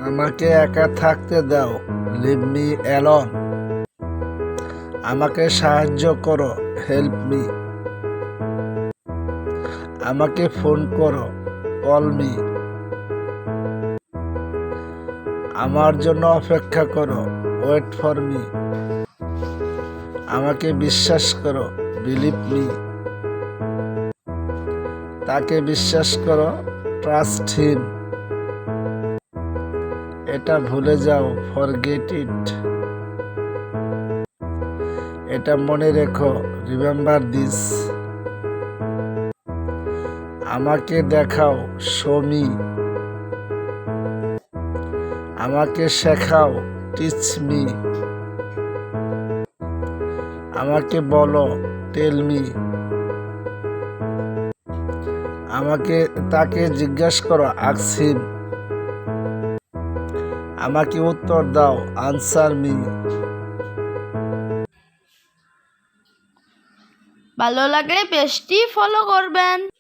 আমাকে একা থাকতে দাও, লিভ মি অ্যালোন। আমাকে সাহায্য করো, হেল্প মি। আমাকে ফোন করো, কল মি। আমার জন্য অপেক্ষা করো, ওয়েট ফর মি। আমাকে বিশ্বাস করো, বিলিভ মি। তাকে বিশ্বাস করো, ট্রাস্ট হিম। এটা ভুলে যাও, ফরগেট ইট। এটা মনে রেখো, রিমেম্বার দিস। আমাকে দেখাও, শো মি। আমাকে শেখাও, টিচ মি। আমাকে বলো, টেল মি। তাকে জিজ্ঞাসা করো, আস্ক হিম। আমাকে উত্তর দাও, আনসার মি। ভালো লাগলে পেজটি ফলো করবেন।